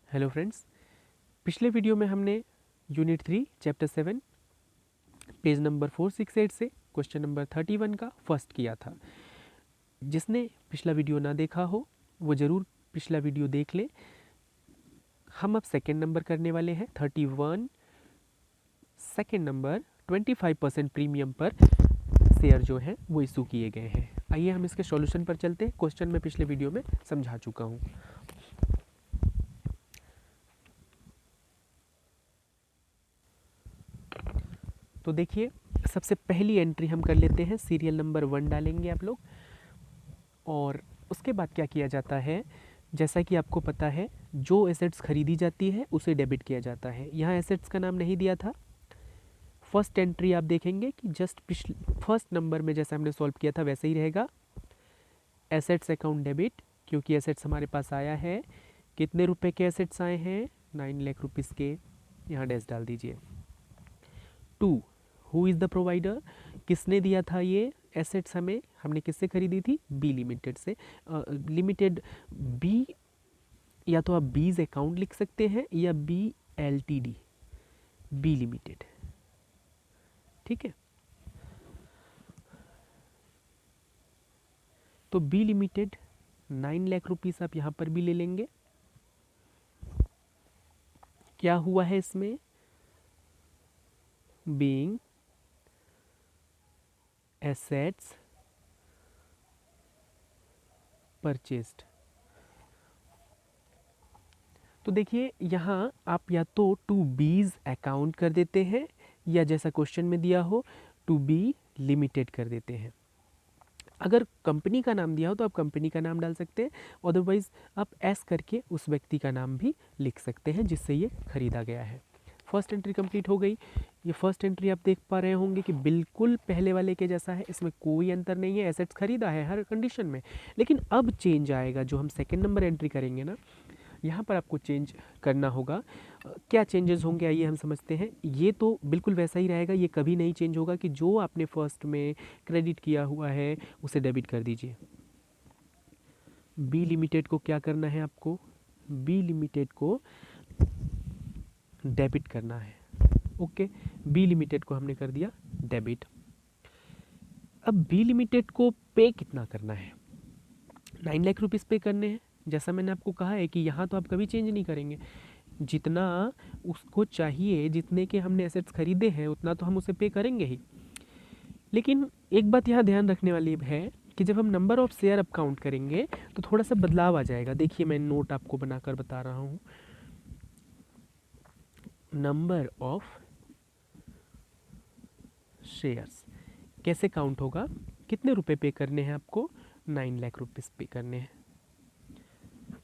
Hello friends, पिछले video में हमने यूनिट 3 चैप्टर 7 पेज नंबर 468 से क्वेश्चन नंबर 31 का फर्स्ट किया था। जिसने पिछला वीडियो ना देखा हो वो ज़रूर पिछला वीडियो देख ले। हम अब सेकेंड नंबर करने वाले हैं 31। सेकेंड नंबर 25% प्रीमियम पर शेयर जो है वो इशू किए गए हैं। आइए हम इसके सॉल्यूशन पर चलते हैं। क्वेश्चन मैं पिछले वीडियो में समझा चुका हूँ। तो देखिए, सबसे पहली एंट्री हम कर लेते हैं, सीरियल नंबर 1 डालेंगे आप लोग। और उसके बाद क्या किया जाता है, जैसा कि आपको पता है जो एसेट्स खरीदी जाती है उसे डेबिट किया जाता है। यहाँ एसेट्स का नाम नहीं दिया था। फर्स्ट एंट्री आप देखेंगे कि जस्ट फर्स्ट नंबर में जैसा हमने सॉल्व किया था वैसे ही रहेगा, एसेट्स अकाउंट डेबिट, क्योंकि एसेट्स हमारे पास आया है। कितने रुपए के एसेट्स आए हैं? 9 लाख रुपीज़ के। यहाँ डैश डाल दीजिए। 2, हु इज़ द प्रोवाइडर, किसने दिया था ये एसेट्स हमें? हमने किससे खरीदी थी? बी लिमिटेड से। लिमिटेड बी, या तो आप बीज अकाउंट लिख सकते हैं या बी एलटीडी, बी लिमिटेड। ठीक है, तो बी लिमिटेड 9 लाख रुपीस आप यहां पर भी ले लेंगे। क्या हुआ है इसमें? Being assets purchased. तो देखिए यहाँ आप या तो टू बीज अकाउंट कर देते हैं या जैसा क्वेश्चन में दिया हो टू बी लिमिटेड कर देते हैं। अगर कंपनी का नाम दिया हो तो आप कंपनी का नाम डाल सकते हैं, अदरवाइज आप एस करके उस व्यक्ति का नाम भी लिख सकते हैं जिससे ये खरीदा गया है। फर्स्ट एंट्री कंप्लीट हो गई। ये फर्स्ट एंट्री आप देख पा रहे होंगे कि बिल्कुल पहले वाले के जैसा है, इसमें कोई अंतर नहीं है। एसेट्स खरीदा है हर कंडीशन में, लेकिन अब चेंज आएगा जो हम सेकेंड नंबर एंट्री करेंगे ना, यहाँ पर आपको चेंज करना होगा। क्या चेंजेस होंगे आइए हम समझते हैं। ये तो बिल्कुल वैसा ही रहेगा, ये कभी नहीं चेंज होगा कि जो आपने फर्स्ट में क्रेडिट किया हुआ है उसे डेबिट कर दीजिए। बी लिमिटेड को क्या करना है आपको? बी लिमिटेड को डेबिट करना है। ओके, बी लिमिटेड को हमने कर दिया डेबिट। अब बी लिमिटेड को पे कितना करना है? 9 लाख रुपीज़ पे करने हैं। जैसा मैंने आपको कहा है कि यहाँ तो आप कभी चेंज नहीं करेंगे, जितना उसको चाहिए, जितने के हमने एसेट्स खरीदे हैं उतना तो हम उसे पे करेंगे ही। लेकिन एक बात यहाँ ध्यान रखने वाली है कि जब हम number of share up count करेंगे तो थोड़ा सा बदलाव आ जाएगा। देखिए मैं नोट आपको बनाकर बता रहा हूँ। नंबर ऑफ शेयर्स कैसे काउंट होगा? कितने रुपए पे करने हैं आपको? 9 लाख रुपीज़ पे करने हैं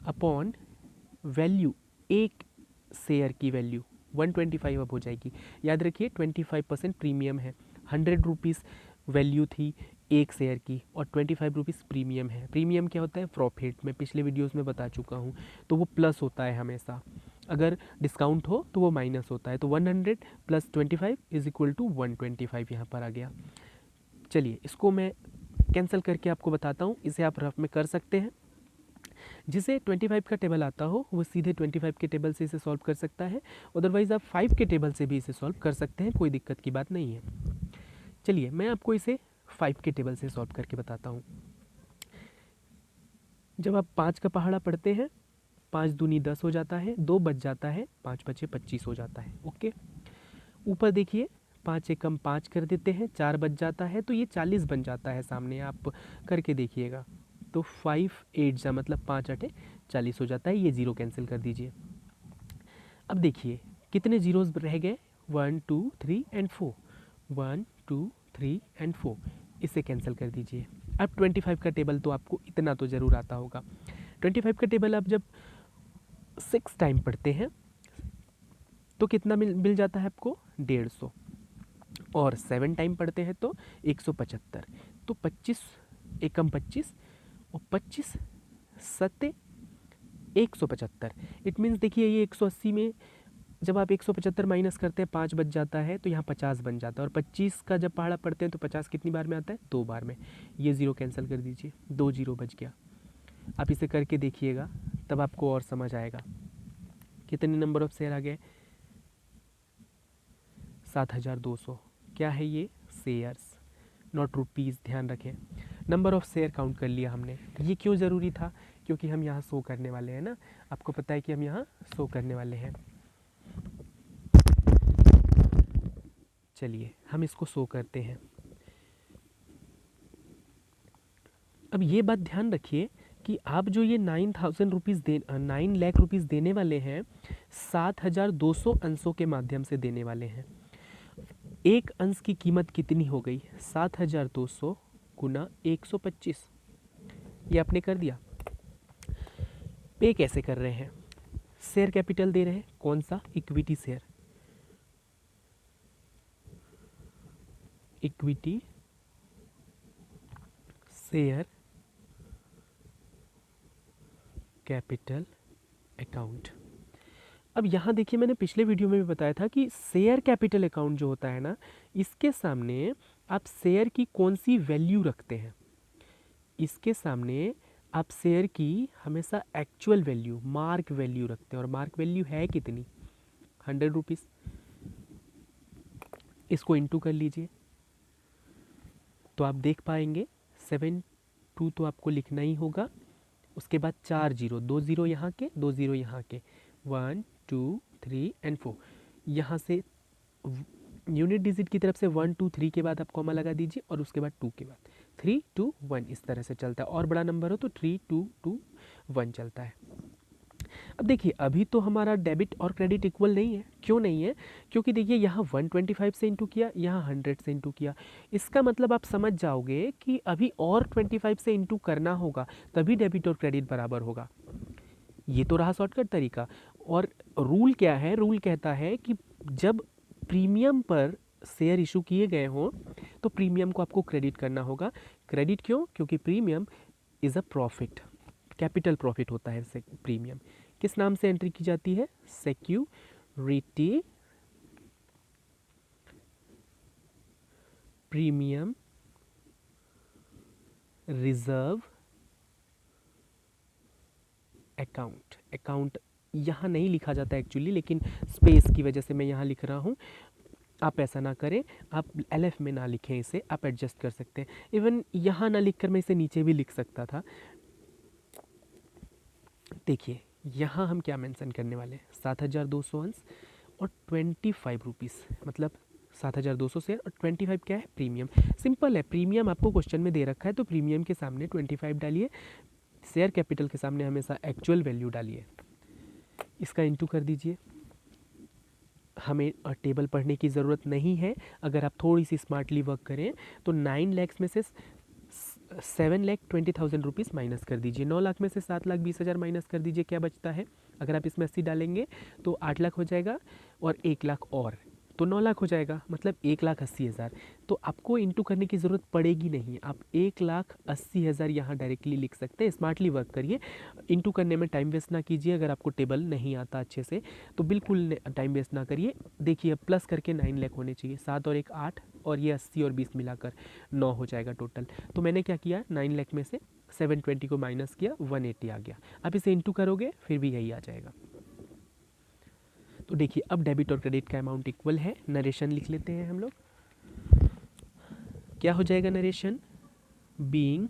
अपॉन वैल्यू, एक शेयर की वैल्यू 125 अब हो जाएगी। याद रखिए 25% प्रीमियम है। 100 रुपीज़ वैल्यू थी एक शेयर की और 25 रुपीज़ प्रीमियम है। प्रीमियम क्या होता है? प्रॉफिट। मैं पिछले वीडियोस में बता चुका हूँ, तो वो प्लस होता है हमेशा। अगर डिस्काउंट हो तो वो माइनस होता है। तो 100 प्लस 25 इज इक्वल टू 125 यहाँ पर आ गया। चलिए इसको मैं कैंसिल करके आपको बताता हूँ। इसे आप रफ में कर सकते हैं। जिसे 25 का टेबल आता हो वो सीधे 25 के टेबल से इसे सॉल्व कर सकता है, अदरवाइज आप 5 के टेबल से भी इसे सॉल्व कर सकते हैं, कोई दिक्कत की बात नहीं है। चलिए मैं आपको इसे 5 के टेबल से सॉल्व करके बताता हूँ। जब आप 5 का पहाड़ा पढ़ते हैं, 5 दूनी 10 हो जाता है, 2 बच जाता है, 5 बचे 25 हो जाता है। ओके, ऊपर देखिए 5 एकम 5 कर देते हैं, 4 बच जाता है, तो ये 40 बन जाता है। सामने आप करके देखिएगा तो 5 8 जा मतलब 5 8 40 हो जाता है। ये जीरो कैंसिल कर दीजिए। अब देखिए कितने जीरोज रह गए? 1 2 3 एंड 4, 1 2 3 एंड 4। इसे कैंसिल कर दीजिए। अब 25 का टेबल तो आपको इतना तो ज़रूर आता होगा। 25 का टेबल आप जब 6 टाइम पढ़ते हैं तो कितना मिल जाता है आपको? 150। और 7 टाइम पढ़ते हैं तो 175। तो 25 एकम 25 और 25 सत्ते 175। इट मीन्स देखिए ये 180 में जब आप 175 माइनस करते हैं 5 बच जाता है, तो यहाँ 50 बन जाता है। और 25 का जब पहाड़ा पढ़ते हैं तो 50 कितनी बार में आता है? 2 बार में। ये ज़ीरो कैंसिल कर दीजिए, 2 जीरो बच गया। आप इसे करके देखिएगा तब आपको और समझ आएगा। कितने नंबर ऑफ शेयर आ गए? 7200। क्या है ये? शेयर्स, नॉट रुपीज़, ध्यान रखें। नंबर ऑफ शेयर काउंट कर लिया हमने। ये क्यों ज़रूरी था? क्योंकि हम यहाँ शो करने वाले हैं ना, आपको पता है कि हम यहाँ शो करने वाले हैं। चलिए हम इसको शो करते हैं। अब ये बात ध्यान रखिए कि आप जो ये 9 लाख रुपीज़ देने वाले हैं, 7200 अंशों के माध्यम से देने वाले हैं। एक अंश की कीमत कितनी हो गई? 7200 गुना 125। ये आपने कर दिया। पे कैसे कर रहे हैं? शेयर कैपिटल दे रहे हैं। कौन सा? Equity share. Equity share capital account. अब यहाँ देखिए, मैंने पिछले वीडियो में भी बताया था कि शेयर कैपिटल अकाउंट जो होता है ना, इसके सामने आप शेयर की कौन सी वैल्यू रखते हैं? इसके सामने आप शेयर की हमेशा एक्चुअल वैल्यू, मार्क वैल्यू रखते हैं। और मार्क वैल्यू है कितनी? 100 रुपीज़। इसको इंटू कर लीजिए तो आप देख पाएंगे 72 तो आपको लिखना ही होगा। उसके बाद 4 जीरो, 2 जीरो यहाँ के, 2 जीरो यहाँ के, 1 2 3 एंड 4। यहाँ से यूनिट डिजिट की तरफ से 1 2 3 के बाद आप कॉमा लगा दीजिए और उसके बाद 2 के बाद 3 2 1, इस तरह से चलता है। और बड़ा नंबर हो तो 3 2 2 1 चलता है। अब देखिए, अभी तो हमारा डेबिट और क्रेडिट इक्वल नहीं है। क्यों नहीं है? क्योंकि देखिए यहाँ 125 से इंटू किया, यहाँ 100 से इंटू किया। इसका मतलब आप समझ जाओगे कि अभी और 25 से इंटू करना होगा, तभी डेबिट और क्रेडिट बराबर होगा। ये तो रहा शॉर्टकट तरीका। और रूल क्या है? रूल कहता है कि जब प्रीमियम पर शेयर इशू किए गए हों तो प्रीमियम को आपको क्रेडिट करना होगा। क्रेडिट क्यों? क्योंकि premium is a profit, capital profit होता है। प्रीमियम किस नाम से एंट्री की जाती है? Security premium reserve account. Account यहाँ नहीं लिखा जाता एक्चुअली, लेकिन स्पेस की वजह से मैं यहाँ लिख रहा हूँ। आप ऐसा ना करें, आप LF में ना लिखें इसे, आप एडजस्ट कर सकते हैं। इवन यहाँ ना लिखकर मैं इसे नीचे भी लिख सकता था। देखिए यहाँ हम क्या मेंशन करने वाले हैं? 7200 अंश और 25 रुपीज़, मतलब 7200 शेयर और 25 क्या है? प्रीमियम। सिंपल है, प्रीमियम आपको क्वेश्चन में दे रखा है तो प्रीमियम के सामने 25 डालिए, शेयर कैपिटल के सामने हमेशा एक्चुअल वैल्यू डालिए। इसका इंटू कर दीजिए। हमें टेबल पढ़ने की ज़रूरत नहीं है। अगर आप थोड़ी सी स्मार्टली वर्क करें तो 9 लाख में से 7,20,000 रुपीज़ माइनस कर दीजिए। 9 लाख में से 7,20,000 माइनस कर दीजिए, क्या बचता है? अगर आप इसमें 80 डालेंगे तो 8 लाख हो जाएगा और 1 लाख और, तो 9 लाख हो जाएगा, मतलब 1,80,000। तो आपको इंटू करने की ज़रूरत पड़ेगी नहीं, आप 1,80,000 यहाँ डायरेक्टली लिख सकते हैं। स्मार्टली वर्क करिए, इंटू करने में टाइम वेस्ट ना कीजिए। अगर आपको टेबल नहीं आता अच्छे से तो बिल्कुल टाइम वेस्ट ना करिए। देखिए प्लस करके 9 लाख होने चाहिए, 7 और 1 8, और ये 80 और 20 मिलाकर 9 हो जाएगा टोटल। तो मैंने क्या किया, 9 लाख में से 720 को माइनस किया, 180 आ गया। आप इसे इंटू करोगे फिर भी यही आ जाएगा। तो देखिए अब डेबिट और क्रेडिट का अमाउंट इक्वल है। नरेशन लिख लेते हैं हम लोग। क्या हो जाएगा narration? Being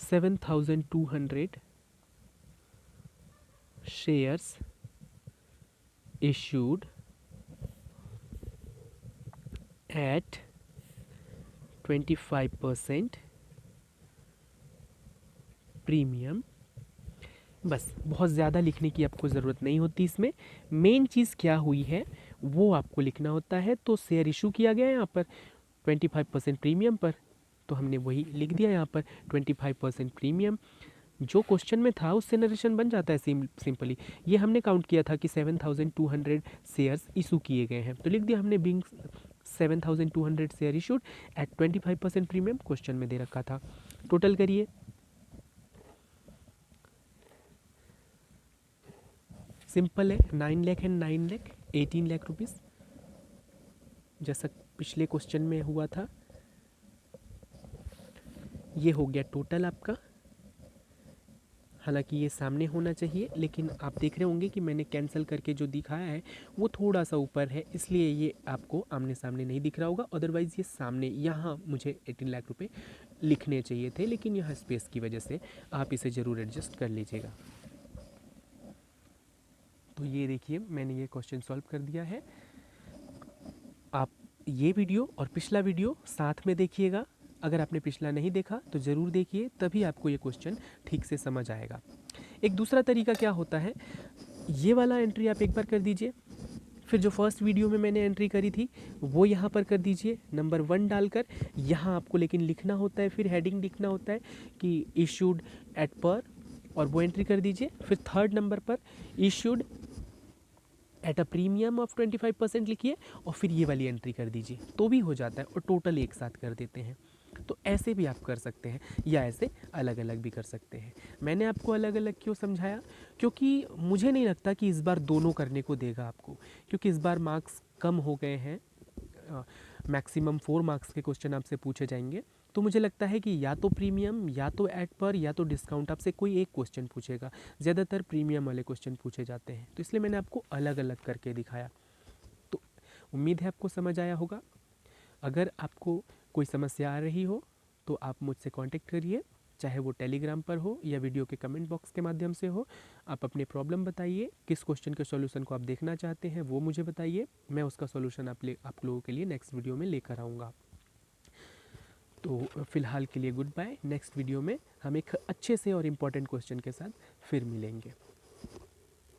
$7,200 shares issued at 25% premium. बस, बहुत ज़्यादा लिखने की आपको ज़रूरत नहीं होती इसमें। मेन चीज़ क्या हुई है वो आपको लिखना होता है। तो शेयर इशू किया गया है यहाँ पर 25% प्रीमियम पर, तो हमने वही लिख दिया यहाँ पर 25% प्रीमियम। जो क्वेश्चन में था उससे नरेशन बन जाता है सिंपली। ये हमने काउंट किया था कि 7,200 शेयर्स इशू किए गए हैं, तो लिख दिया हमने being 7,200 share issued at 25% premium, question में दे रखा था। टोटल करिए, सिंपल है, 9 लाख एंड 9 लाख 18 लाख रुपीज़। जैसा पिछले क्वेश्चन में हुआ था। ये हो गया टोटल आपका, हालांकि ये सामने होना चाहिए, लेकिन आप देख रहे होंगे कि मैंने कैंसिल करके जो दिखाया है वो थोड़ा सा ऊपर है, इसलिए ये आपको आमने सामने नहीं दिख रहा होगा। अदरवाइज़ ये सामने यहाँ मुझे 18 लाख रुपए लिखने चाहिए थे, लेकिन यहाँ स्पेस की वजह से आप इसे ज़रूर एडजस्ट कर लीजिएगा। तो ये देखिए मैंने ये क्वेश्चन सॉल्व कर दिया है। आप ये वीडियो और पिछला वीडियो साथ में देखिएगा। अगर आपने पिछला नहीं देखा तो ज़रूर देखिए, तभी आपको ये क्वेश्चन ठीक से समझ आएगा। एक दूसरा तरीका क्या होता है, ये वाला एंट्री आप एक बार कर दीजिए, फिर जो फर्स्ट वीडियो में मैंने एंट्री करी थी वो यहाँ पर कर दीजिए नंबर 1 डालकर। यहाँ आपको लेकिन लिखना होता है, फिर हेडिंग लिखना होता है कि इशूड एट पर, और वो एंट्री कर दीजिए। फिर थर्ड नंबर पर issued at a premium of 25% लिखिए, और फिर ये वाली एंट्री कर दीजिए, तो भी हो जाता है, और टोटल एक साथ कर देते हैं। तो ऐसे भी आप कर सकते हैं, या ऐसे अलग अलग भी कर सकते हैं। मैंने आपको अलग अलग क्यों समझाया, क्योंकि मुझे नहीं लगता कि इस बार दोनों करने को देगा आपको, क्योंकि इस बार मार्क्स कम हो गए हैं, मैक्सिमम 4 मार्क्स के क्वेश्चन आपसे पूछे जाएंगे। तो मुझे लगता है कि या तो प्रीमियम, या तो एट पर, या तो डिस्काउंट, आपसे कोई एक क्वेश्चन पूछेगा। ज़्यादातर प्रीमियम वाले क्वेश्चन पूछे जाते हैं, तो इसलिए मैंने आपको अलग अलग करके दिखाया। तो उम्मीद है आपको समझ आया होगा। अगर आपको कोई समस्या आ रही हो तो आप मुझसे कांटेक्ट करिए, चाहे वो टेलीग्राम पर हो या वीडियो के कमेंट बॉक्स के माध्यम से हो। आप अपने प्रॉब्लम बताइए, किस क्वेश्चन के सॉल्यूशन को आप देखना चाहते हैं वो मुझे बताइए, मैं उसका सॉल्यूशन आप लोगों के लिए नेक्स्ट वीडियो में लेकर आऊँगा। तो फिलहाल के लिए गुड बाय। नेक्स्ट वीडियो में हम एक अच्छे से और इम्पॉर्टेंट क्वेश्चन के साथ फिर मिलेंगे।